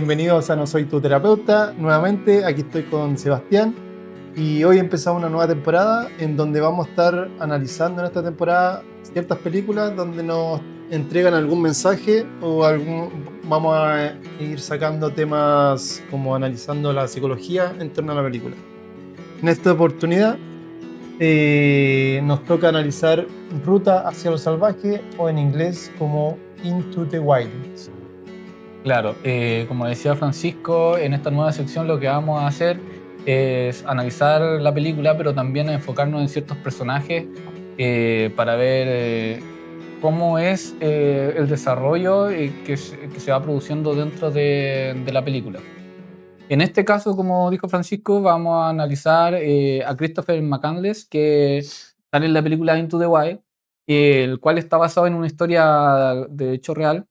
Bienvenidos a No Soy Tu Terapeuta. Nuevamente, aquí estoy con Sebastián y hoy empezamos una nueva temporada en donde vamos a estar analizando en esta temporada ciertas películas donde nos entregan algún mensaje o vamos a ir sacando temas como analizando la psicología en torno a la película. En esta oportunidad nos toca analizar Ruta hacia lo salvaje o en inglés como Into the Wild. Claro, como decía Francisco, en esta nueva sección lo que vamos a hacer es analizar la película, pero también enfocarnos en ciertos personajes para ver cómo es el desarrollo que se va produciendo dentro de la película. En este caso, como dijo Francisco, vamos a analizar a Christopher McCandless, que sale en la película Into the Wild, el cual está basado en una historia de hecho real,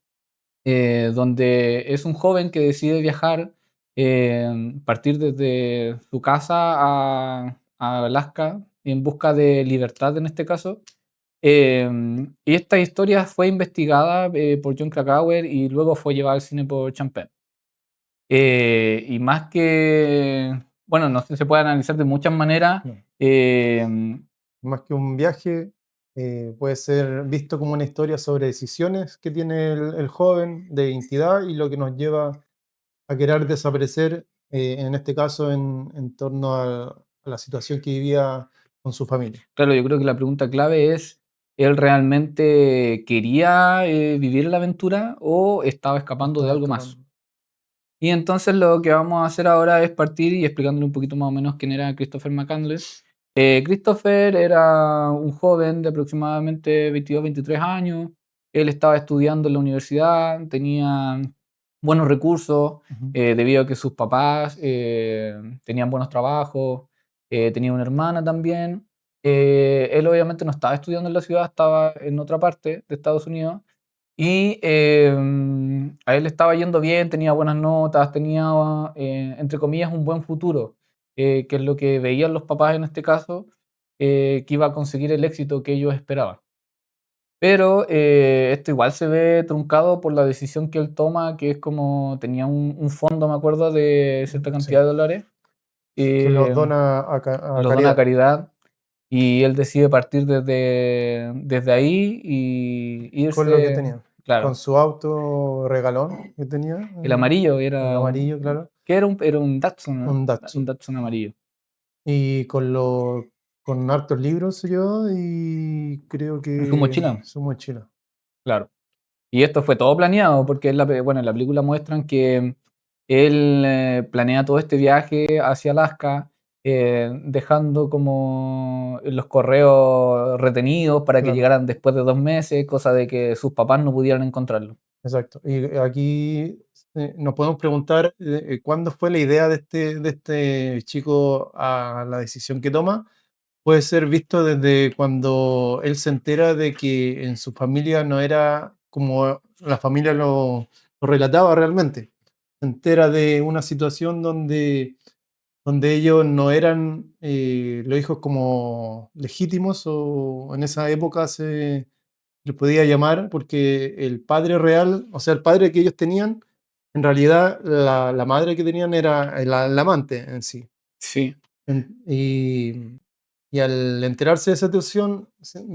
donde es un joven que decide viajar, partir desde su casa a Alaska en busca de libertad en este caso. Y esta historia fue investigada por John Krakauer y luego fue llevada al cine por Sean Penn. Y más que, bueno, no sé, se puede analizar de muchas maneras. No. eh, Más que un viaje, puede ser visto como una historia sobre decisiones que tiene el joven de identidad y lo que nos lleva a querer desaparecer, en este caso en torno a la situación que vivía con su familia. Claro, yo creo que la pregunta clave es, ¿él realmente quería vivir la aventura o estaba escapando de Estaba algo más? escapando. Y entonces lo que vamos a hacer ahora es partir y explicándole un poquito más o menos quién era Christopher McCandless. Christopher era un joven de aproximadamente 22, 23 años. Él estaba estudiando en la universidad, tenía buenos recursos Ujú. debido a que sus papás tenían buenos trabajos, tenía una hermana también. Él obviamente no estaba estudiando en la ciudad, estaba en otra parte de Estados Unidos y a él le estaba yendo bien, tenía buenas notas, tenía, entre comillas, un buen futuro, que es lo que veían los papás en este caso, que iba a conseguir el éxito que ellos esperaban. Pero esto igual se ve truncado por la decisión que él toma, que es como tenía un fondo, me acuerdo, de cierta Sí, cantidad de dólares, que los eh, dona a lo dona a caridad. caridad, y él decide partir desde ahí y Con lo que irse, tenía, con claro. su auto regalón que tenía, El amarillo el era amarillo, claro, que era un Datsun, un ¿no? Un Datsun. Datsun amarillo. Y con hartos libros se llevó y creo En su que mochila, su mochila. claro. Y esto fue todo planeado, porque bueno, en la película muestran que él planea todo este viaje hacia Alaska, dejando como los correos retenidos para que Claro, llegaran después de 2 meses, cosa de que sus papás no pudieran encontrarlo. exacto. Y aquí nos podemos preguntar cuándo fue la idea de este chico a la decisión que toma. Puede ser visto desde cuando él se entera de que en su familia no era como la familia lo relataba realmente. Se entera de una situación donde ellos no eran los hijos como legítimos o en esa época se les podía llamar porque el padre real, o sea, el padre que ellos tenían, en realidad la madre que tenían era la amante en sí. Sí. Y al enterarse de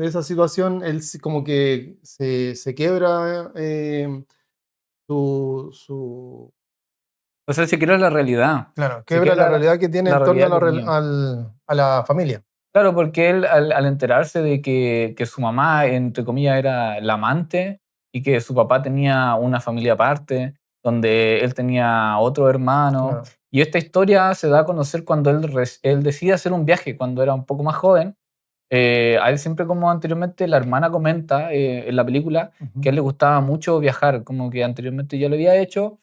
esa situación, él como que se quiebra su, O sea, se creó la realidad. claro, Se quiebra la quiebra realidad que tiene la en torno a realidad que tenía. a la familia. Claro, porque él al enterarse de que su mamá, entre comillas, era la amante y que su papá tenía una familia aparte, donde él tenía otro hermano, Claro, y esta historia se da a conocer cuando él decide hacer un viaje, cuando era un poco más joven. A él siempre, como anteriormente, la hermana comenta en la película que a ujú, él le gustaba mucho viajar, como que anteriormente ya lo había hecho,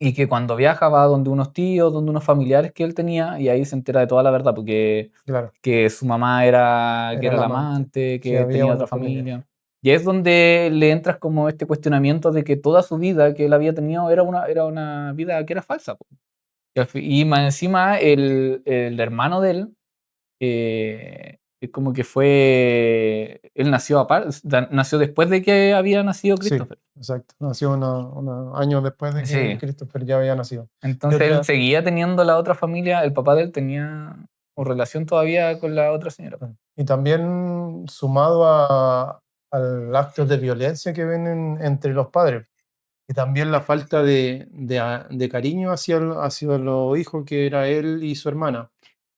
y que cuando viaja va donde unos tíos, donde unos familiares que él tenía, y ahí se entera de toda la verdad, porque claro, que su mamá era, que era era la la amante, amante, que que había tenía una otra familia. familia. Y es donde le entras como este cuestionamiento de que toda su vida que él había tenido era una vida que era falsa, po. Y más encima el hermano de él, es como que fue, él nació aparte, nació después de que había nacido Sí, Christopher. exacto. Nació años después de que Sí, Christopher ya había nacido. Y entonces él otra, seguía teniendo la otra familia, el papá de él tenía relación todavía con la otra señora. y también sumado al acto de violencia que ven entre los padres. Y también la falta de cariño hacia los hijos, que era él y su hermana.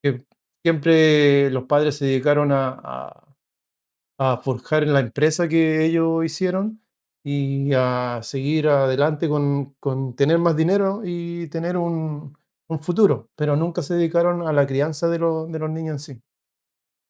Que siempre los padres se dedicaron a forjar la empresa que ellos hicieron y a seguir adelante con tener más dinero y tener un futuro, pero nunca se dedicaron a la crianza de los niños en sí.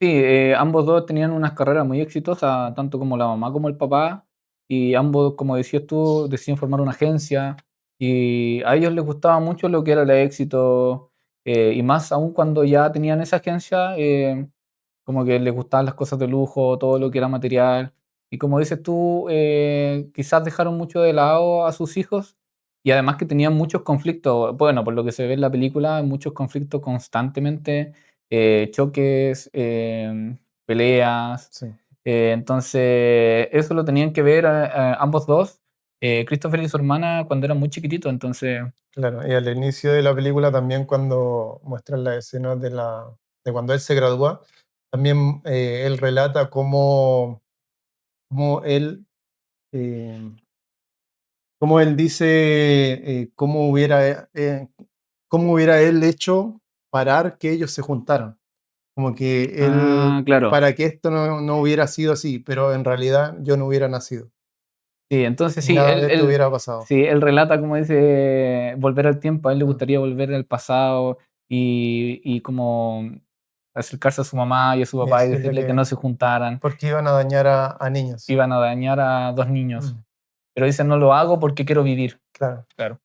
Sí, ambos dos tenían unas carreras muy exitosas, tanto como la mamá como el papá, y ambos, como decías tú, deciden formar una agencia, y a ellos les gustaba mucho lo que era el éxito, y más aún cuando ya tenían esa agencia, como que les gustaban las cosas de lujo, todo lo que era material, y como dices tú, quizás dejaron mucho de lado a sus hijos, y además que tenían muchos conflictos, bueno, por lo que se ve en la película, muchos conflictos constantemente, choques, peleas. Sí, Entonces, eso lo tenían que ver ambos dos, Christopher y su hermana, cuando eran muy chiquititos. Entonces, claro. Y al inicio de la película también cuando muestran las escenas de cuando él se gradúa, también él relata cómo él eh, como él dice, cómo hubiera él hecho parar que ellos se juntaran. Como que él, claro. para que esto no hubiera sido así, pero en realidad yo no hubiera nacido. Sí, entonces Y sí, nada de esto hubiera pasado. sí, él relata, como dice, volver al tiempo. A él le Mm, gustaría volver al pasado y como acercarse a su mamá y a su Y papá y decirle decirle que no que se juntaran, porque iban a dañar a niños. iban a dañar a dos niños. Mm, Pero dice, no lo hago porque quiero vivir. Claro, Claro.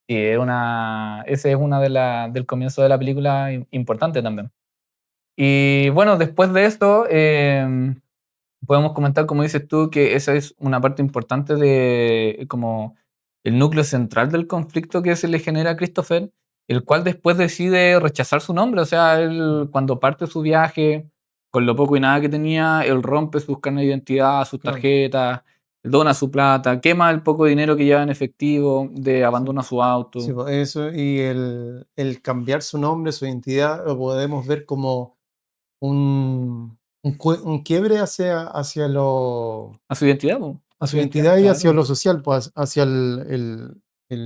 Sí, ese es una del comienzo de la película importante también. Y bueno, después de esto, podemos comentar, como dices tú, que esa es una parte importante de como el núcleo central del conflicto que se le genera a Christopher, el cual después decide rechazar su nombre. O sea, él cuando parte su viaje, con lo poco y nada que tenía, él rompe su carnet de identidad, sus claro. tarjetas, dona su plata, quema el poco dinero que lleva en efectivo, Sí, abandona su sí, auto. pues eso, y el cambiar su nombre, su identidad, lo podemos ver como un quiebre A su identidad, po, a a su su identidad, identidad y hacia claro. lo social, pues hacia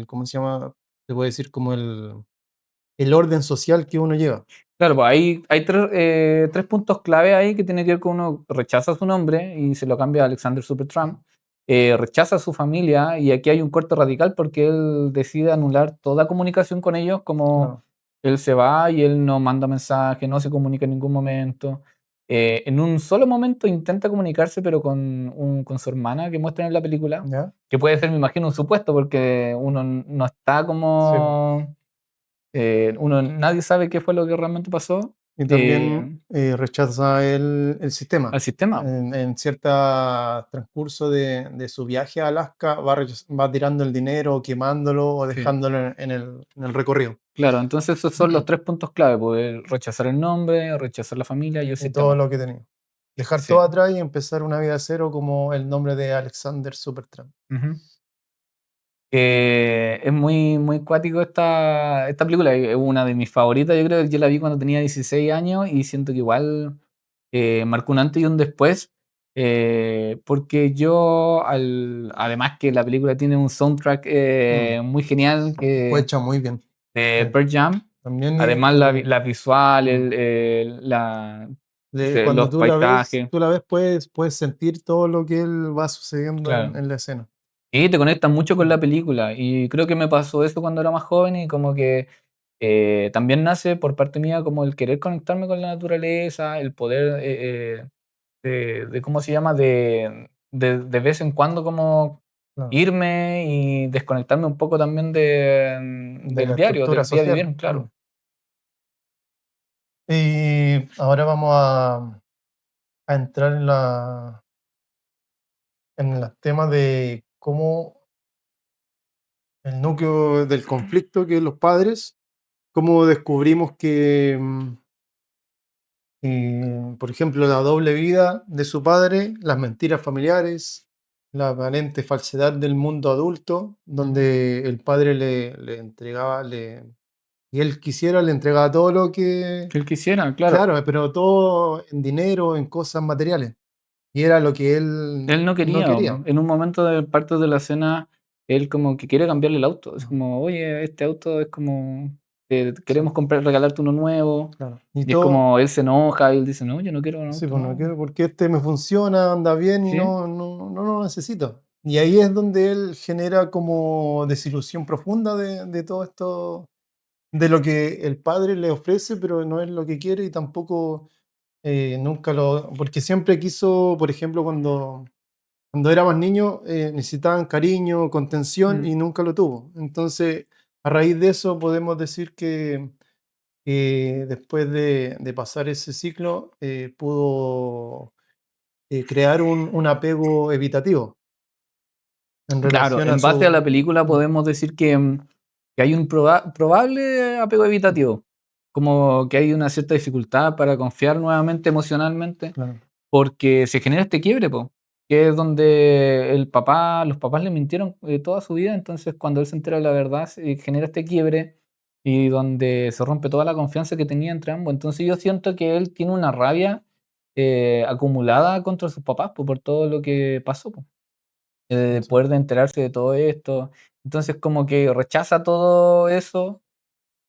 ¿cómo se llama? Se puede decir como el orden social que uno lleva. Claro, pues hay tres puntos clave ahí que tiene que ver con uno rechaza su nombre y se lo cambia a Alexander Supertramp, rechaza a su familia y aquí hay un corte radical porque él decide anular toda comunicación con ellos, como Claro, él se va y él no manda mensaje, no se comunica en ningún momento. En un solo momento intenta comunicarse, pero con su hermana que muestran en la película, ¿ya? que puede ser, me imagino, un supuesto porque uno no está Sí, po. como nadie sabe qué fue lo que realmente pasó, Y también rechaza el sistema. al sistema. En cierto transcurso de su viaje a Alaska va tirando el dinero, quemándolo o Sí. dejándolo en el recorrido. Claro, entonces esos son los tres puntos clave, poder rechazar el nombre, rechazar la familia y el Y todo sistema. lo que tenía. Dejar Sí. todo atrás y empezar una vida de cero como el nombre de Alexander Supertramp. Ujú. Es muy, muy cuático esta película, es una de mis favoritas, yo creo que yo la vi cuando tenía 16 años y siento que igual marcó un antes y un después, porque yo, además que la película tiene un soundtrack Mm, muy genial, Fue que hecha muy bien. Sí. Pearl Jam. También Además, la visual, mm, cuando los paisajes, tú la ves puedes sentir todo lo que él va sucediendo en, claro. en la escena. Y te conectas mucho con Mm, la película. Y creo que me pasó eso cuando era más joven y como que también nace por parte mía como el querer conectarme con la naturaleza, el poder ¿cómo se llama? De vez en cuando como claro. irme y desconectarme un poco también De la del diario, estructura del día a social. vivir, claro. Y ahora vamos a entrar en los temas de cómo el núcleo del conflicto, que es los padres, cómo descubrimos Por ejemplo, la doble vida de su padre, las mentiras familiares, la aparente falsedad del mundo adulto, donde el padre le entregaba, y él quisiera, le entregaba todo lo que, Que él quisiera, claro. claro, pero todo en dinero, en cosas materiales. Y era lo que él Él no no quería, quería. en un momento de parte de la escena, él como que quiere cambiarle el auto. Es como, oye, este auto es como, Sí, queremos comprar, regalarte uno nuevo. claro. Y Y es todo, como, él se enoja y él dice, no, yo no quiero un sí, auto, pues no no. quiero porque este me funciona, anda bien y ¿Sí? no lo necesito. Y ahí es donde él genera como desilusión profunda de todo esto, de lo que el padre le ofrece, pero no es lo que quiere y tampoco nunca lo. Porque siempre quiso, por ejemplo, cuando era más niño, necesitaban cariño, contención y Mm. nunca lo tuvo. Entonces, a raíz de eso podemos decir que después de pasar ese ciclo, pudo crear un apego evitativo en Claro, relación a en base a la su. película Mm, podemos decir que hay un probable apego mm, evitativo, como que hay una cierta dificultad para confiar nuevamente emocionalmente, claro, porque se genera este quiebre, po, que es donde los papás le mintieron toda su vida, entonces cuando él se entera de la verdad se genera este quiebre y donde se rompe toda la confianza que tenía entre ambos. Entonces yo siento que él tiene una rabia acumulada contra sus papás po, por todo lo que pasó, po, de sí, poder de enterarse de todo esto. Entonces como que rechaza todo eso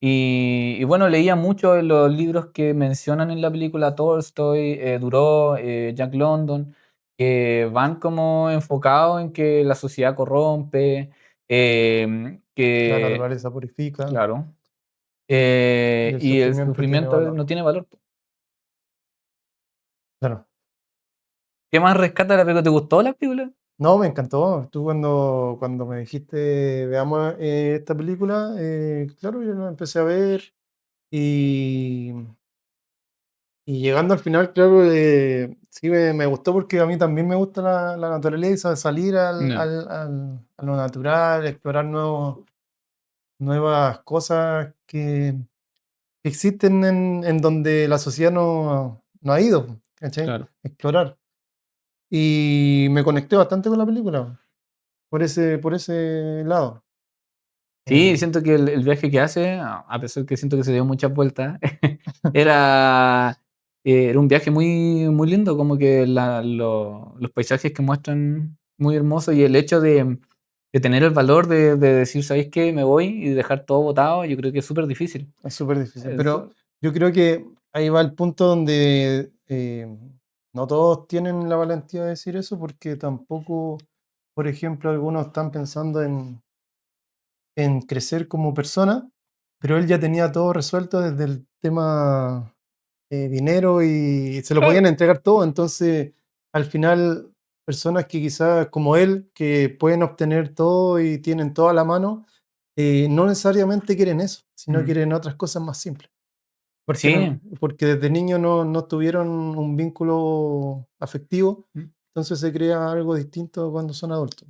y bueno, leía mucho en los libros que mencionan en la película Tolstoy, Thoreau, Jack London, que van como enfocados en que la sociedad corrompe, la que naturaleza purifica claro, y el y el sufrimiento tiene sufrimiento valor. no tiene valor. Claro. ¿Qué más rescata la película? ¿Te gustó la película? No, me encantó. Tú cuando me dijiste, veamos esta película, claro, yo la empecé a ver y, y llegando al final, claro, sí me gustó porque a mí también me gusta la naturaleza, salir No, a lo natural, explorar nuevas cosas que existen en donde la sociedad no ha ido, ¿cachai? claro. Explorar. Y me conecté bastante con la película, por ese lado. Sí, Eh, siento que el viaje que hace, a pesar que siento que se dio muchas vueltas, era, era un viaje muy, muy lindo, como que los paisajes que muestran muy hermosos y el hecho de tener el valor de decir, ¿sabéis qué? Me voy y dejar todo botado, yo creo que es súper difícil. es súper difícil, pero Eso, yo creo que ahí va el punto donde no todos tienen la valentía de decir eso, porque tampoco, por ejemplo, algunos están pensando en crecer como persona, pero él ya tenía todo resuelto desde el tema dinero y se lo podían claro. entregar todo. Entonces, al final, personas que quizás como él, que pueden obtener todo y tienen todo a la mano, no necesariamente quieren eso, sino Mm. quieren otras cosas más simples. Porque, Sí, porque desde niño no tuvieron un vínculo afectivo, mm, entonces se crea algo distinto cuando son adultos.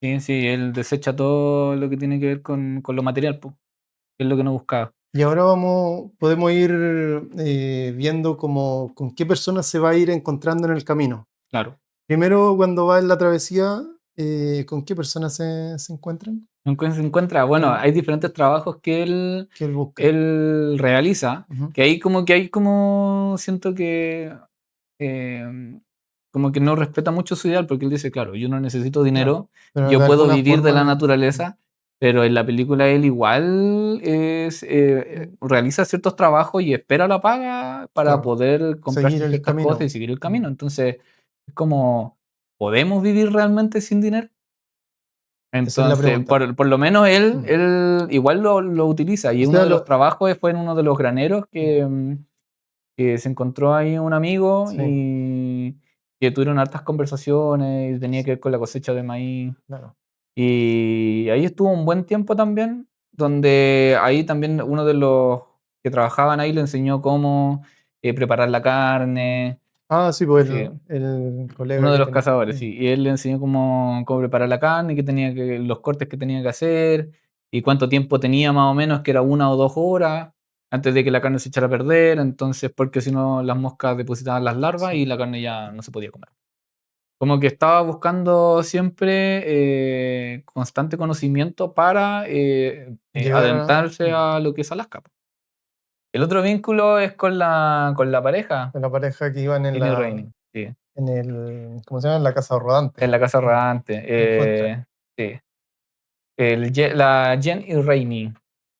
sí, sí, él desecha todo lo que tiene que ver con lo material, po, que es lo que no buscaba. Y ahora podemos ir viendo como, con qué personas se va a ir encontrando en el camino. Claro. Primero, cuando va en la travesía, ¿con qué personas se encuentran? Se encuentra, bueno, ¿Qué, hay diferentes trabajos que qué él busca? él realiza, Ujú, que hay como siento que em, como que no respeta mucho su ideal, porque él dice, claro, yo no necesito claro, dinero, pero yo de puedo alguna vivir de la forma naturaleza, pero en la película él igual realiza ciertos trabajos y espera la paga para claro, poder seguir comprarse el ciertas cosas y camino. seguir el Mm. camino. Entonces, es como, ¿podemos vivir realmente sin dinero? Esa es la Entonces, pregunta. por lo menos Mm. él igual lo utiliza, O y uno sea, de los trabajos fue en uno de los graneros mm, que se encontró ahí un amigo sí, y que tuvieron hartas conversaciones y tenía sí, que ver con la cosecha de maíz. claro. Y ahí estuvo un buen tiempo también, donde ahí también uno de los que trabajaban ahí le enseñó cómo preparar la carne. Ah, sí, pues Sí, el colega uno de que los tenía. cazadores, sí. Y él le enseñó cómo preparar la carne, los cortes que tenía que hacer y cuánto tiempo tenía más o menos, que era 1 o 2 horas. antes de que la carne se echara a perder, entonces porque si no las moscas depositaban las larvas Sí. y la carne ya no se podía comer. Como que estaba buscando siempre constante conocimiento para Llegar adentrarse a lo que es Alaska, po. El otro vínculo es con la pareja, con la pareja que iban Jenny Rainey, sí, en el, ¿cómo se llama? En la casa rodante, en la casa en rodante. Foster, Sí. La Jen y Rainey.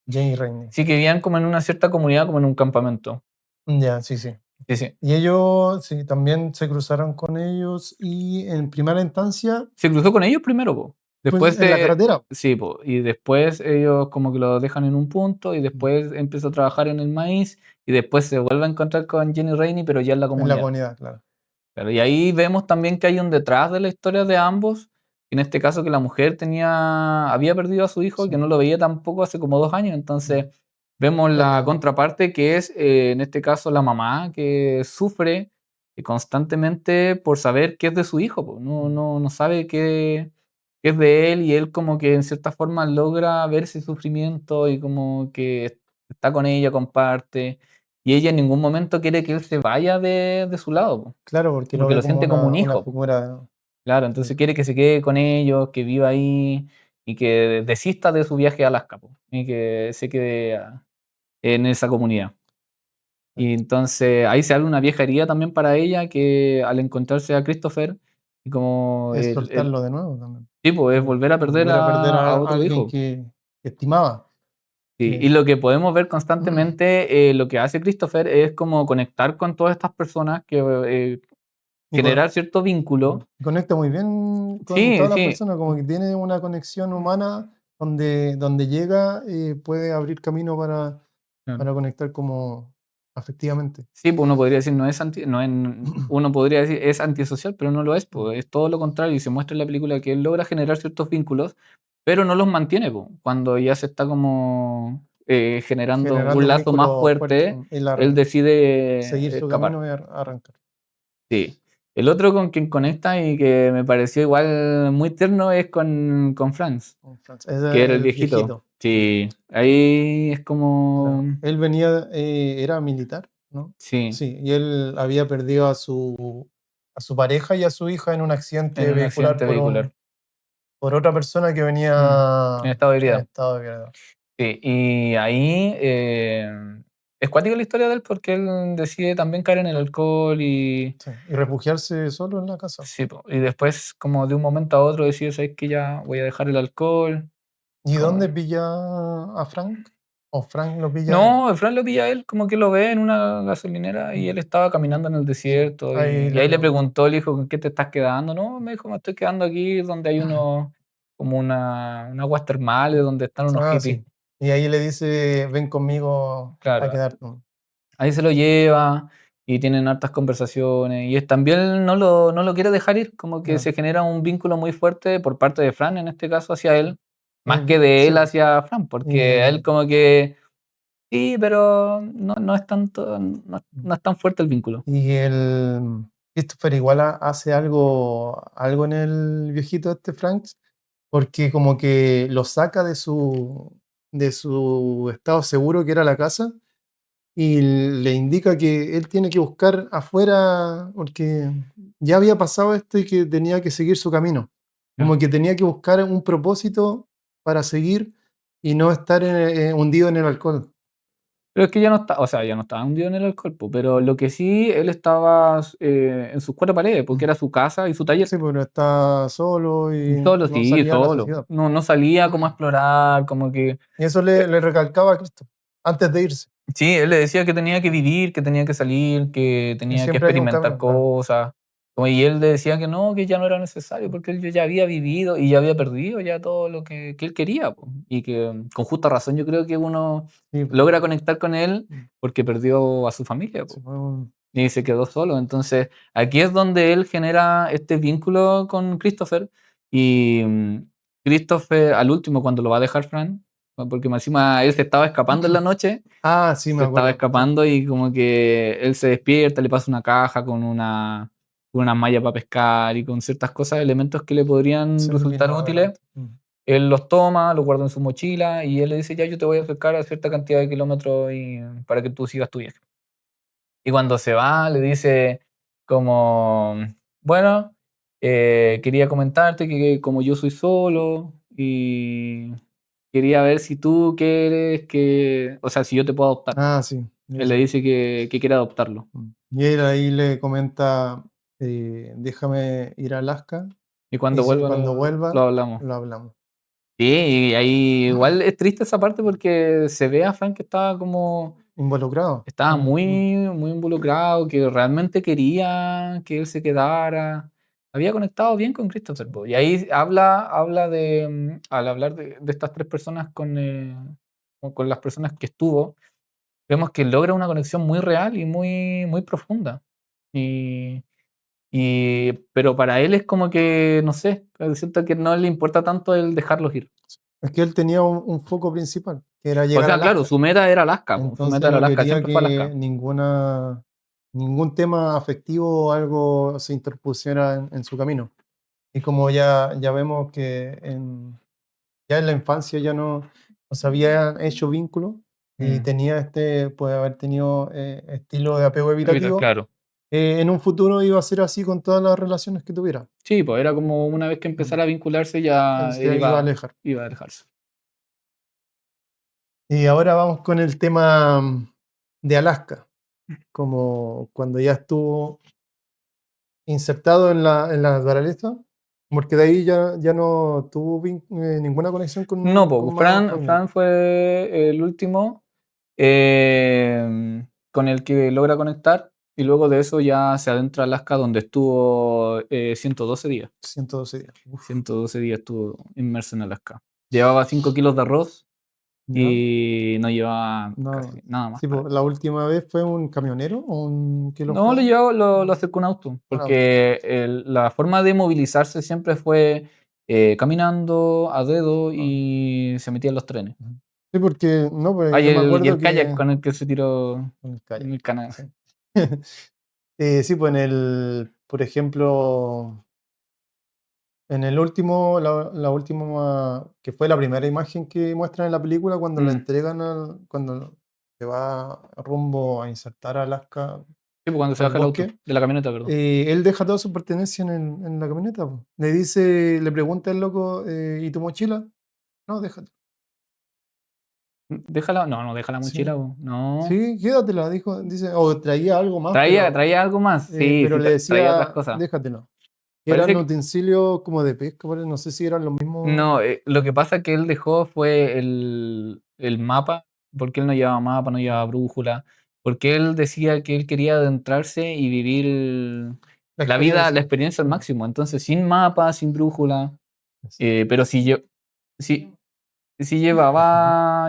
Jane Rainey. Sí, que vivían como en una cierta comunidad, como en un campamento. Ya, sí, sí. Sí, sí. Y ellos, sí, también se cruzaron con ellos y en primera instancia, Se cruzó con ellos primero, po. pues Después en la carretera. sí, po. Y después ellos como que lo dejan en un punto y después empieza a trabajar en el maíz y después se vuelve a encontrar con Jenny Rainey, pero ya en la En la comunidad. comunidad, claro. Claro, y ahí vemos también que hay un detrás de la historia de ambos. En este caso que la mujer había perdido a su hijo, Sí. que no lo veía tampoco hace como 2 años. Entonces vemos la Eh, contraparte que es, en este caso, la mamá que sufre constantemente por saber qué es de su hijo, po. No sabe qué es de él y él como que en cierta forma logra ver ese sufrimiento y como que está con ella, comparte. Y ella en ningún momento quiere que él se vaya de su lado, po, claro, porque lo porque ve lo como siente como un una hijo, po. figura. Claro, Sí, entonces quiere que se quede con ellos, que viva ahí y que desista de su viaje a Alaska, po, y que se quede en esa comunidad. Y entonces ahí se abre una vieja herida también para ella que al encontrarse a Christopher, y como es soltarlo de nuevo también. tipo, es volver a perder Volver a perder a a otro alguien hijo. que estimaba. Sí, y Que, lo que podemos ver constantemente, lo que hace Christopher es como conectar con todas estas personas que y con- generar cierto vínculo. conecta muy bien con Sí, todas las sí, personas, como que tiene una conexión humana donde llega y puede abrir camino claro. para conectar como afectivamente. Sí, pues uno podría decir, uno podría decir es antisocial, pero no lo es, Mm. pues es todo lo contrario, y se muestra en la película que él logra generar ciertos vínculos, pero no los mantiene, pues. Cuando ya se está como generando Generando un un lazo más vínculo fuerte fuerte, y él largo. Seguir decide su escapar. camino y arrancar. Sí. El otro con quien conecta y que me pareció igual muy tierno es con Franz, Con Franz. que Ese es era el el viejito. viejito. Sí, ahí es como... Claro. Él venía, era militar, ¿no? Sí, Sí, y él había perdido a su pareja y a su hija en un en accidente un vehicular accidente vehicular. por otra persona que Mm, venía en estado de en ebriedad. estado de ebriedad. Sí, y ahí es cuática la historia de él porque él decide también caer en el alcohol y, Sí, y refugiarse solo en la casa. sí, po, y después como de un momento a otro decide, ¿sabes que ya voy a dejar el alcohol? ¿Y Como- dónde pilla a Frank? ¿O Frank lo pilla a él? No, el Fran lo pilla a él, como que lo ve en una gasolinera y Mm. él estaba caminando en el desierto Ahí y le ahí le pregunto. preguntó, le dijo, ¿con qué te estás quedando? No, me dijo, me estoy quedando aquí donde hay como unas aguas termales, donde están unos Ah, hippies. sí. Y ahí le dice, ven conmigo a Claro, quedarte. ahí se lo lleva y tienen hartas conversaciones y también no lo quiere dejar ir, como que Ya. se genera un vínculo muy fuerte por parte de Fran, en este caso hacia él, más que de Sí, él hacia Fran, porque a él y, como que sí, pero no es tanto, no es tan fuerte el vínculo. y el Christopher igual hace algo en el viejito este Frank, porque como que lo saca de su estado seguro que era la casa y le indica que él tiene que buscar afuera porque ya había pasado esto y que tenía que seguir su camino. Ya. Como que tenía que buscar un propósito para seguir y no estar hundido en el alcohol. Pero es que ya no está, o sea, ya no estaba hundido en el alcohol, po, pero lo que sí, él estaba en sus cuatro paredes, porque Mm. era su casa y su taller. Sí, pero está solo Y y solo, no sí, salía a la solo. sociedad. No salía como a explorar, como que Y eso eh, le recalcaba a Cristo antes de irse. sí, él le decía que tenía que vivir, que tenía que salir, que Que tenía que siempre hay un experimentar camino, claro. cosas. Y él le decía que ya no era necesario, porque él ya había vivido y ya había perdido ya todo lo que él quería, po. Y que con justa razón yo creo que uno Sí, pues. logra conectar con él Mm. porque perdió a su familia, Sí, po, fue y se quedó solo. Entonces, aquí es donde él genera este vínculo con Christopher y Christopher al último cuando lo va a dejar Fran, porque encima él se estaba escapando en la noche, Ah, sí, me se estaba acuerdo. Sí, escapando y como que él se despierta, le pasa una caja con una malla para pescar y con ciertas cosas, elementos que le podrían sí, resultar vino útiles. adelante. Mm. él los toma, los guarda en su mochila y él le dice, ya yo te voy a acercar a cierta cantidad de kilómetros para que tú sigas tu viaje. Y cuando se va, le dice como, bueno, quería comentarte que como yo soy solo y quería ver si tú quieres o sea, si yo te puedo adoptar. Ah, sí. Él le dice que quiere adoptarlo. Y él ahí le comenta, déjame ir a Alaska Y y cuando vuelva cuando lo vuelva hablamos. lo hablamos. Sí, y ahí igual es triste esa parte porque se ve a Frank que Involucrado. estaba muy, muy involucrado, que realmente quería que él se quedara. Había conectado bien con Christopher, po. Y ahí habla al hablar de estas tres personas con las personas que estuvo, vemos que logra una conexión muy real y muy, muy profunda. Y, pero para él es como que, no sé, siento que no le importa tanto el dejarlos ir. Es que él tenía un foco principal, que era O llegar a sea, claro, Alaska. su meta era Alaska, po. Su meta Entonces era no Alaska, quería siempre fue que Alaska. ningún tema afectivo o algo se interpusiera en su camino. Y como ya vemos que ya en la infancia ya no se habían hecho vínculos y Mm. tenía puede haber tenido estilo de apego evitativo, Claro. en un futuro iba a ser así con todas las relaciones que tuviera. Sí, pues era como una vez que Mm. empezara a vincularse ya él Se iba a alejar. iba a alejarse. Y ahora vamos con el tema de Alaska, como cuando ya estuvo insertado en la naturaleza, porque de ahí ya no tuvo ninguna conexión No, con pues más familia. Fran fue el último con el que logra conectar y luego de eso ya se adentra a Alaska donde estuvo 112 días. 112 días. Uf, 112 días estuvo inmerso en Alaska. Llevaba 5 kilos de arroz ¿ya? y no llevaba No. casi nada más Sí, para. pues, la última vez fue un camionero o ¿qué lo No, fue? lo acercó un auto, Un auto. porque la forma de movilizarse siempre fue caminando a dedo Ah, y se metía en los trenes. ujú. Sí, porque no, pues Hay yo me y acuerdo el kayak que con el que se tiró con el en kayak. el canal. Sí. Sí, pues por ejemplo, en el último, la última, que fue la primera imagen que muestran en la película cuando lo Mm. entregan cuando se va rumbo a insertar a Alaska Sí, pues cuando se al baja el auto, bosque, de la camioneta, perdón. él deja toda su pertenencia en la camioneta, po. Le pregunta el loco, ¿y tu mochila? No, déjate. Déjala, no deja la mochila, Sí, po. No. sí, quédatela, dice, o traía algo más, Traía algo más, sí, pero sí, le traía otras decía, cosas. déjatelo. Que Parece eran que, utensilios como de pesca, no sé si eran los mismos. no, lo que pasa que él dejó fue el mapa, porque él no llevaba mapa, no llevaba brújula, porque él decía que él quería adentrarse y vivir La la vida, la experiencia. experiencia al Mm, máximo. Entonces, sin mapa, sin brújula, sí. pero sí, sí Ujú.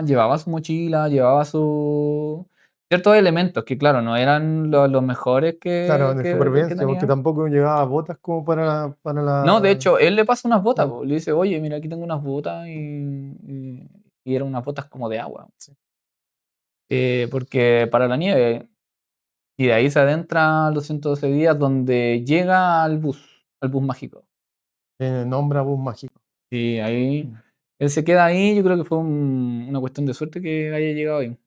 llevaba su mochila, llevaba ciertos elementos que, claro, no eran los mejores Claro, de que supervivencia, porque tenía. tampoco llevaba botas como para No, de la... hecho, él le pasa unas botas, Ah, po, le dice: "Oye, mira, aquí tengo unas botas", y eran unas botas como de agua, sí. porque para la nieve. Y de ahí se adentra a los 112 días donde llega al bus mágico. Nombra bus mágico. Y ahí Mm, él se queda ahí, yo creo que fue una cuestión de suerte que haya llegado ahí.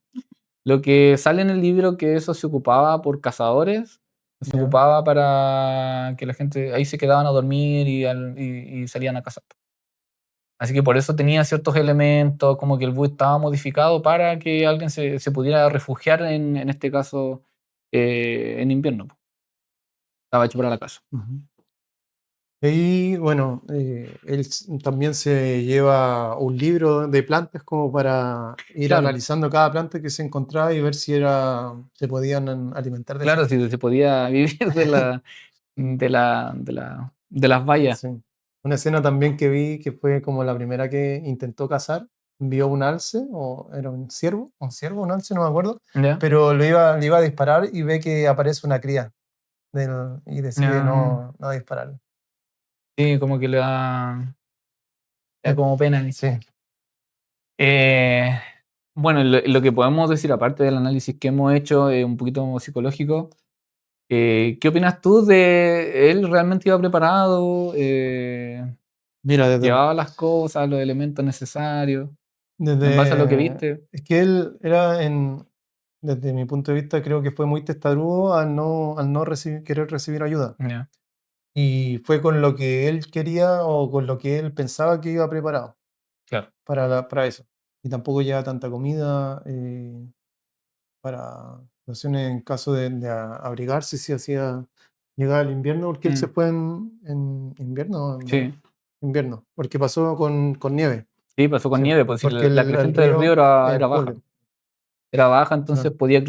Lo que sale en el libro que eso se ocupaba por cazadores, se ya. ocupaba para que la gente ahí se quedaban a dormir y salían a cazar. Así que por eso tenía ciertos elementos, como que el bus estaba modificado para que alguien se pudiera refugiar en este caso, en invierno, po. Estaba hecho para la casa. Ujú. Y bueno, también se lleva un libro de plantas como para ir Claro, analizando cada planta que se encontraba y ver si se podían alimentar de esa. claro, si se podía vivir de las vallas, Sí. Una escena también que vi que fue como la primera que intentó cazar, vio un alce, o era un alce, no me acuerdo, ¿ya? pero le iba a disparar y ve que aparece una cría y decide Ah, no dispararle. sí, como que le da como pena. Sí, Eh, bueno, lo que podemos decir, aparte del análisis que hemos hecho, un poquito psicológico, ¿qué opinas tú de él realmente iba preparado? Mira, Llevaba las cosas, los elementos necesarios, en base a lo que desde viste. es que él era desde mi punto de vista, creo que fue muy testarudo al no querer recibir ayuda. Ya, Y fue con lo que él quería o con lo que él pensaba que iba preparado claro. para eso. Y tampoco llevaba tanta comida, para situaciones en caso de abrigarse si hacía llegaba el invierno, porque él se Mm, fue en invierno o en verano. sí, Invierno, porque pasó con nieve, sí, pasó con sí, nieve, pues si porque la el creciente del río río era es baja. pobre, Era baja, entonces claro,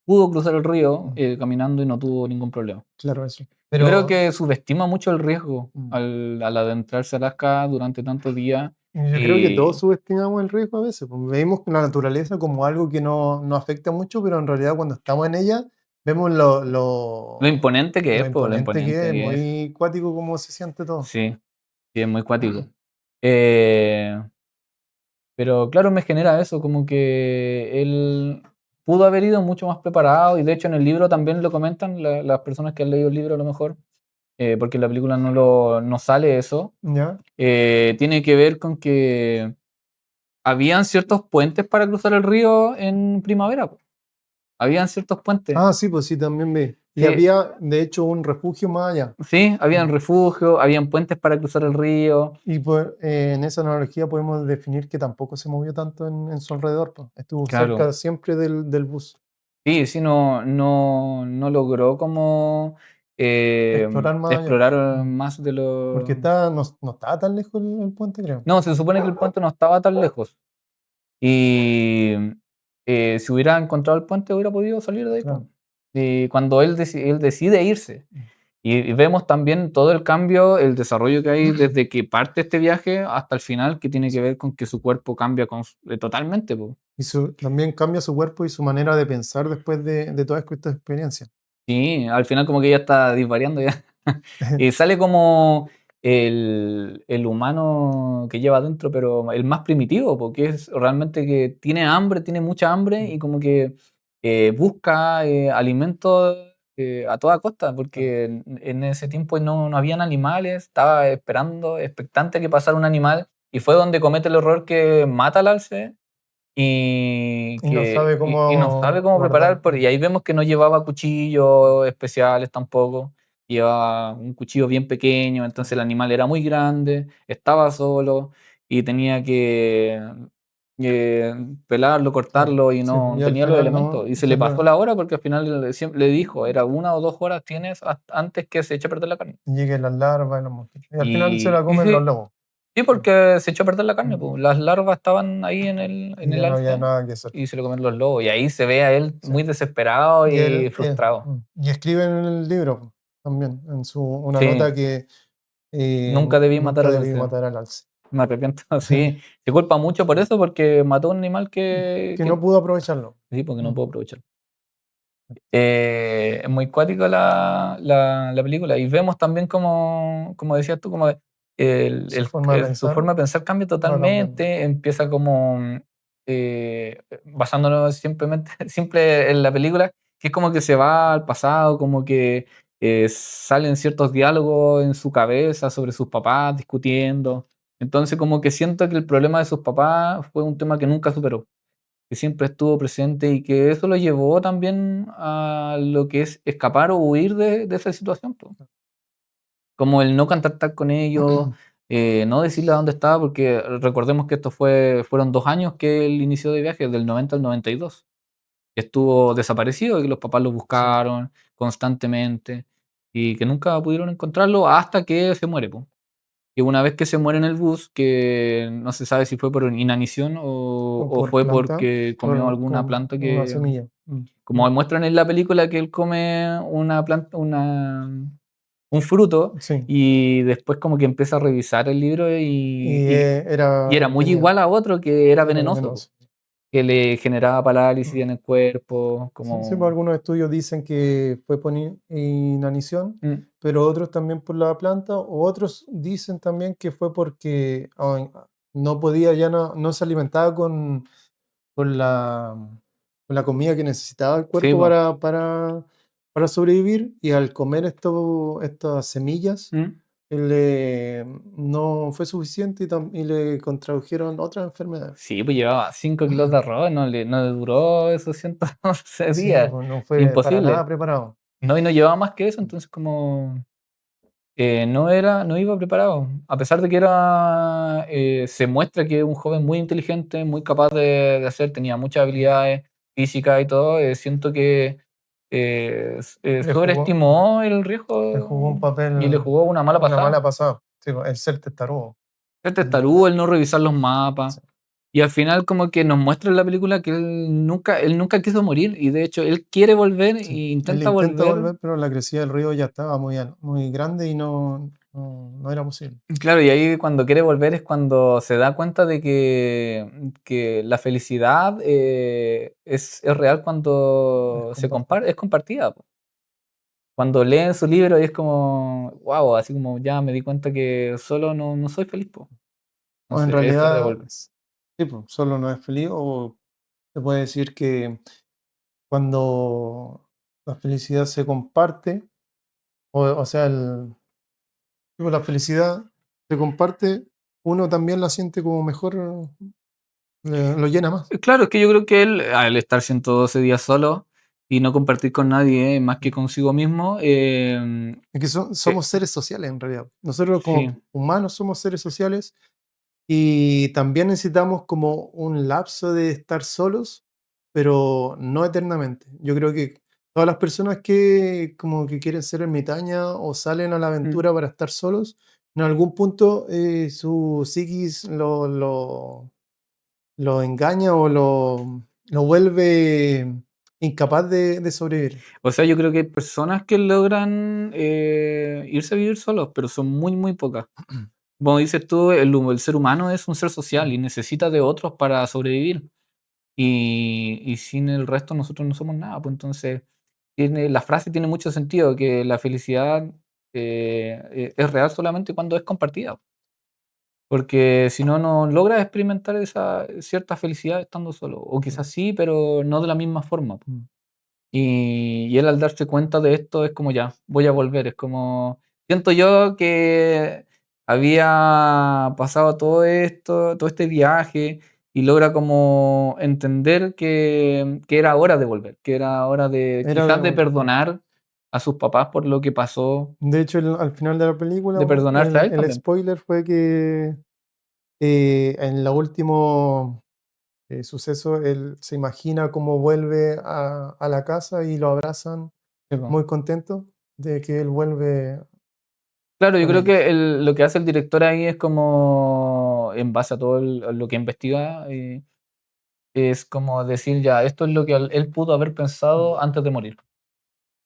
pudo cruzar el río mm, caminando y no tuvo ningún problema. claro, eso. Yo creo Pero que subestima mucho el riesgo mm, al adentrarse a Alaska durante tantos días. yo creo que todos Y subestimamos el riesgo a veces, pues, veis la naturaleza como algo que no afecta mucho, pero en realidad cuando estamos en ella vemos lo imponente que lo es, pues, lo imponente que imponente es, que es. muy cuático cómo se siente todo. Sí, sí, es muy cuático. Eh, pero claro, me genera eso, como que él pudo haber ido mucho más preparado, y de hecho en el libro también lo comentan las personas que han leído el libro a lo mejor, porque en la película no sale eso. ¿Ya? Tiene que ver con que habían ciertos puentes para cruzar el río en primavera, po. Habían ciertos puentes. Ah, sí, pues sí, también vi. Y Sí, había, de hecho, un refugio más allá. sí, habían Mm. refugios, habían puentes para cruzar el río. Y pues, en esa analogía podemos definir que tampoco se movió tanto en su alrededor, pues. Estuvo Claro. cerca siempre del bus. Sí, sí, no logró como Explorar más allá. explorar Mm. más de Porque lo... no estaba tan lejos el puente, creo. No, se supone que el puente no estaba tan lejos. Y si hubiera encontrado el puente, hubiera podido salir de ahí, po. Claro. Y cuando él decide irse. Mm. Y vemos también todo el cambio, el desarrollo que hay desde que parte este viaje hasta el final, que tiene que ver con que su cuerpo cambia totalmente, po. Y también cambia su cuerpo y su manera de pensar después de todas estas experiencias. Sí, al final como que ya está disvariando ya. Y sale como el humano que lleva adentro, pero el más primitivo, porque es realmente que tiene hambre, tiene mucha hambre Mm, y como que busca alimento a toda costa, claro. porque en ese tiempo no habían animales, estaba esperando, expectante que pasara un animal, y fue donde comete el error que mata al alce Y no sabe y no sabe cómo cómo preparar, guardar. y ahí vemos que no llevaba cuchillos especiales tampoco, llevaba un cuchillo bien pequeño, entonces el animal era muy grande, estaba solo y tenía que eh, pelarlo, Claro. cortarlo, y Sí, no y al tenía los final elementos. no Y se se le pasó le la hora porque al final le dijo, era 1 o 2 horas tienes antes que se eche a perder la carne. lleguen las larvas y los mosquitos. Y al final se la Y comen los sí, lobos. sí, porque se echó a perder la carne, Mm. pues. Las larvas estaban ahí en Y el ya no había alce nada que hacer. y se lo comieron los lobos. Y ahí se ve a él Sí. muy desesperado Y y frustrado. y escribe en el libro también, una Sí, nota que nunca debí matar nunca al debí alce. matar al alce. Me arrepiento, sí. Se culpa mucho por eso, porque mató a un animal Que que no pudo aprovecharlo. sí, porque no Mm. puedo aprovechar. Es muy cuática la película. Y vemos también como decías tú, como Su forma de su pensar forma de pensar cambia va cambiando. totalmente, empieza como, basándonos simplemente simple en la película, que es como que se va al pasado, como que, salen ciertos diálogos en su cabeza sobre sus papás discutiendo. Entonces, como que siento que el problema de sus papás fue un tema que nunca superó, que siempre estuvo presente, y que eso lo llevó también a lo que es escapar o huir de esa situación, po. Como el no contactar con ellos, no decirle a dónde estaba, porque recordemos que fueron 2 años que él inició de viaje, del 90 al 92. Estuvo desaparecido y que los papás lo Sí. buscaron constantemente y que nunca pudieron encontrarlo hasta que se muere, po. Y una vez que se muere en el bus, que no se sabe si fue por inanición O o por fue planta, porque comió alguna con planta una que, semilla. como muestran en la película, que él come una planta, un fruto, Sí. y después como que empieza a revisar el libro Y y era muy tenía, igual a otro que era era venenoso, po, venenoso. que le generaba parálisis Mm. en el cuerpo, Sí, sí, pues como... algunos estudios dicen que fue por inanición, Mm, pero otros también por la planta, o otros dicen también que fue porque no podía, ya no se alimentaba con con la comida que necesitaba el sí, cuerpo po. para sobrevivir, y al comer estas semillas, Mm. no fue suficiente y le contradujeron otras enfermedades. Sí, pues llevaba 5 kilos de arroz, no le duró esos 111 Sí, días. pues, no fue para nada Imposible. preparado. No, y no llevaba más que eso, entonces como no iba preparado. A pesar de que se muestra que es un joven muy inteligente, muy capaz de hacer, tenía muchas habilidades físicas y todo, siento que Le jugó, sobreestimó el le jugó riesgo un papel, y le jugó una mala una pasada. mala pasada. Sí, pues, el ser testarudo. El Mm, testarudo, el no revisar los mapas. sí. Y al final como que nos muestra en la película que él nunca quiso morir y de hecho él quiere volver e Sí. Él intenta intenta volver. volver, pero la crecida del río ya estaba muy grande y no era posible. Claro, y ahí cuando quiere volver es cuando se da cuenta de que la felicidad es real Es cuando compartir. es compartida, po. Cuando leen su libro y es como, wow, así como ya me di cuenta que solo no soy feliz, po. O en Entonces es hora de realidad, volver. sí, pues, solo no es feliz, o se puede decir que cuando la felicidad se comparte, o sea, la felicidad se comparte, uno también la siente como mejor, lo llena más. Claro, es que yo creo que él, al estar 112 días solo y no compartir con nadie más que consigo mismo, Es que eh, somos seres sociales en realidad. Nosotros sí, como humanos somos seres sociales y también necesitamos como un lapso de estar solos, pero no eternamente. Yo creo que todas las personas que como que quieren ser ermitañas o salen a la mm. aventura para estar solos, en algún punto su psiquis lo engaña o lo vuelve incapaz de sobrevivir. O sea, yo creo que hay personas que logran irse a vivir solos, pero son muy, muy pocas. Como dices tú, el ser humano es un ser social y necesita de otros para sobrevivir. Y sin el resto nosotros no somos nada. Pues entonces, la frase tiene mucho sentido, que la felicidad es real solamente cuando es compartida. Porque si no, no logras experimentar esa cierta felicidad estando solo. O quizás sí, pero no de la misma forma. Mm. Y él al darse cuenta de esto es como ya, voy a volver. Es como, siento yo que había pasado todo esto, todo este viaje y logra como entender que era hora de volver, que era hora de Era quizás de de volver. perdonar a sus papás por lo que pasó, De hecho, al final de la película, de perdonarse a él el también. spoiler fue que en la último suceso él se imagina cómo vuelve a la casa y lo abrazan Sí, po. muy contento de que él vuelve Claro, yo con creo ellos. que lo que hace el director ahí es como, en base a todo lo que investiga, es como decir, ya, esto es lo que él pudo haber Mm. pensado antes de morir.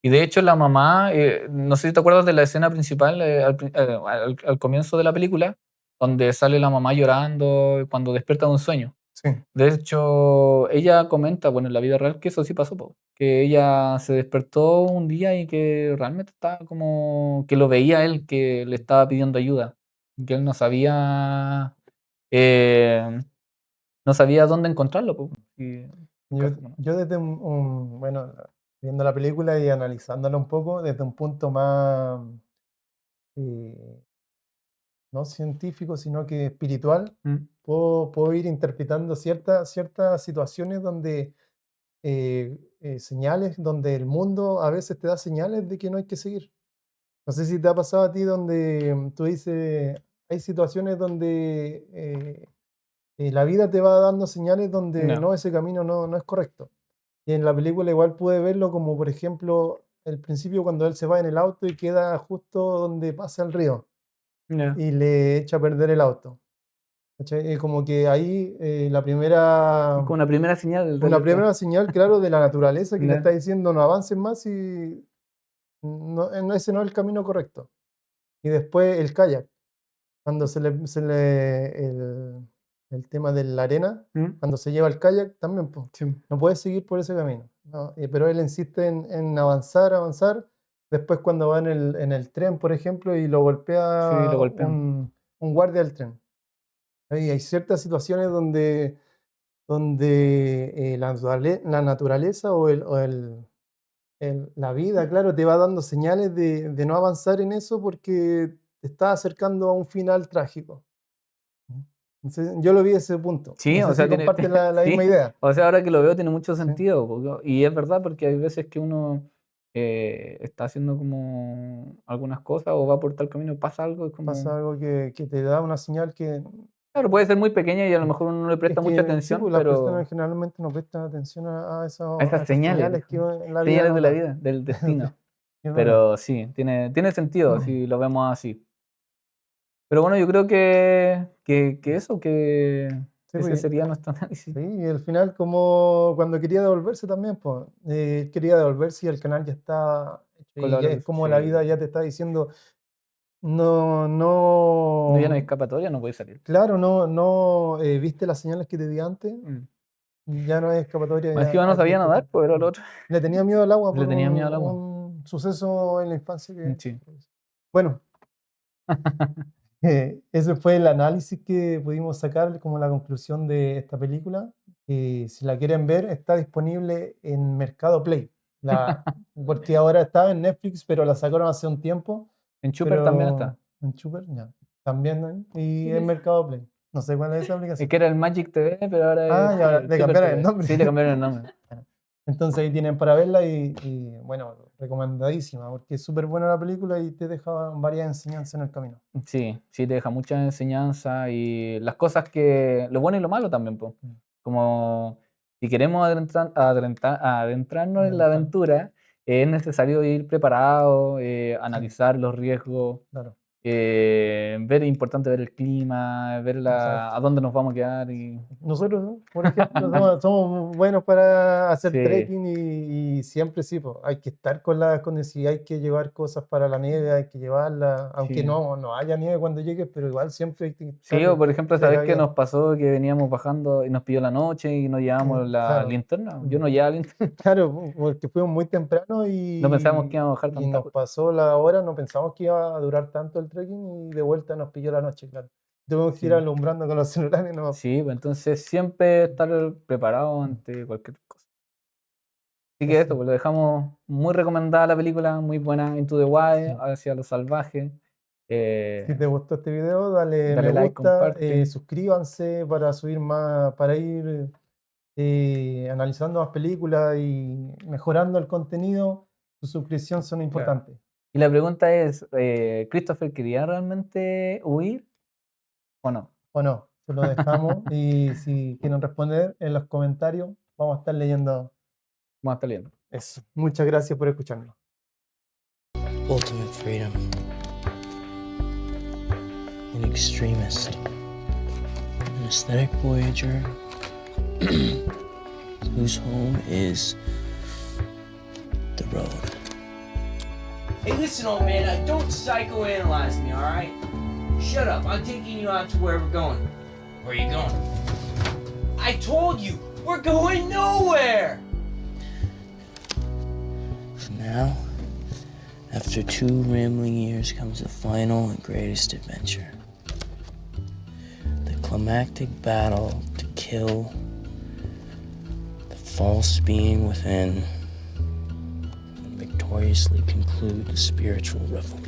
Y de hecho la mamá, no sé si te acuerdas de la escena principal al comienzo de la película, donde sale la mamá llorando cuando despierta de un sueño. Sí, De hecho, ella comenta, bueno, en la vida real que eso sí pasó, po, que ella se despertó un día y que realmente estaba como que lo veía él, que le estaba pidiendo ayuda, que él eh, no sabía dónde encontrarlo, po, y yo, buscarse con él. yo desde bueno, viendo la película y analizándola un poco, desde un punto más, eh, no científico, sino que espiritual, Mm, puedo ir interpretando ciertas situaciones donde señales, donde el mundo a veces te da señales de que no hay que seguir. No sé si te ha pasado a ti donde tú dices, hay situaciones donde la vida te va dando señales donde no, no, ese camino no es correcto. Y en la película igual pude verlo como, por ejemplo, el principio cuando él se va en el auto y queda justo donde pasa el río no, y le echa a perder el auto. ¿Cachai? Como que ahí la primera, como una primera señal de una alerta. primera señal, claro, de la naturaleza que te está No, diciendo no avances más y ese no es el camino correcto. Y después el kayak, cuando el tema de la arena, mm, cuando se lleva el kayak también, pues, sí, no puedes seguir por ese camino, ¿no? Pero él insiste en avanzar, avanzar. Después cuando va en el tren, por ejemplo, y lo sí, golpea lo golpean. un guardia del tren. Hay ciertas situaciones donde la naturaleza la vida, claro, te va dando señales de no avanzar en eso porque te está acercando a un final trágico. Entonces, yo lo vi desde ese punto. Sí, No o sé sea, si comparten la sí, misma idea. o sea, ahora que lo veo tiene mucho Sí, sentido, y es verdad porque hay veces que uno está haciendo como algunas cosas o va por tal camino y pasa algo, es pasa como, algo que te da una señal claro, puede ser muy pequeña y a lo mejor uno no le es presta mucha que sí, atención, pues las personas pero generalmente no prestan atención a a esas esas señales, señales que en la vida señales de nos la dan. vida, del destino. Es verdad. Pero sí, tiene sentido si lo vemos así. Pero bueno, yo creo que eso, que Sí, ese pues, sería nuestro análisis. sí, y al final como cuando quería devolverse también, pues, quería devolverse y el canal ya está hecho Con la y ya hora es que como la vida sí. ya te está diciendo, no, No, ya no hay no, escapatoria, no puede salir. claro, no, viste las señales que te di antes, Mm. ya no hay escapatoria, Más ya encima no aquí sabía te nadar, toca. pues era lo otro. Le tenía miedo al agua Le por tenía miedo al agua. un suceso en la infancia que... Sí. Bueno, ese fue el análisis que pudimos sacar como la conclusión de esta película. Si la quieren ver, está disponible en Mercado Play. La, porque ahora estaba en Netflix, pero la sacaron hace un tiempo. En Chopper también está. Pero en Super, ya. También y Sí, en sí. Mercado Play. No sé cuál es esa Es aplicación. que era el Magic TV, pero ahora Ah, es y ahora le Chopper cambiaron el TV. nombre. Sí, le cambiaron el nombre. Entonces ahí tienen para verla bueno, recomendadísima, porque es súper buena la película y te deja varias enseñanzas en el camino. Sí, sí, te deja mucha enseñanza y las cosas que, lo bueno y lo malo también, pues. Mm. Como si queremos adentrarnos en la Adelantar, aventura, es necesario ir preparado, sí, analizar los riesgos, claro, es importante ver el clima, ver a exacto. dónde nos vamos a quedar y Nosotros, ¿no? Por ejemplo, somos buenos para hacer sí, trekking y siempre sí, pues, hay que estar con las condiciones, si hay que llevar cosas para la nieve, hay que llevarla, aunque sí. no haya nieve cuando llegues, pero igual siempre hay que Sí, o estar por ejemplo, esa vez que precavido. nos pasó que veníamos bajando y nos pilló la noche y no llevábamos la Claro, linterna. Yo mm, no llevaba linterna. claro, porque fuimos muy temprano No pensábamos que íbamos a bajar y tan nos tarde. pasó la hora, no pensamos que iba a durar tanto el trekking y de vuelta nos pilló la noche, claro. Tuvimos que ir Sí. alumbrando con los celulares, no. Sí, pues entonces siempre estar preparado ante cualquier cosa. Así que esto, Eso. pues lo dejamos muy recomendada la película, muy buena, Into the Wild, Sí. hacia lo salvaje. Si te gustó este video, dale me Dale like, gusta, comparte. suscríbanse para subir más, para ir analizando más películas y mejorando el contenido. Su suscripción son Claro. importantes, Y la pregunta es, ¿Christopher quería realmente huir o no? ¿o no? Se lo dejamos y si quieren responder en los comentarios, vamos a estar leyendo Vamos a estar viendo. eso. Muchas gracias por escucharnos. Ultimate freedom. An extremist. An aesthetic voyager whose home is the road. Hey, listen, old man, don't psychoanalyze me, alright? Shut up, I'm taking you out to where we're going. Where are you going? I told you, we're going nowhere! Now, after 2 rambling years comes the final and greatest adventure. The climactic battle to kill the false being within and victoriously conclude the spiritual revolution.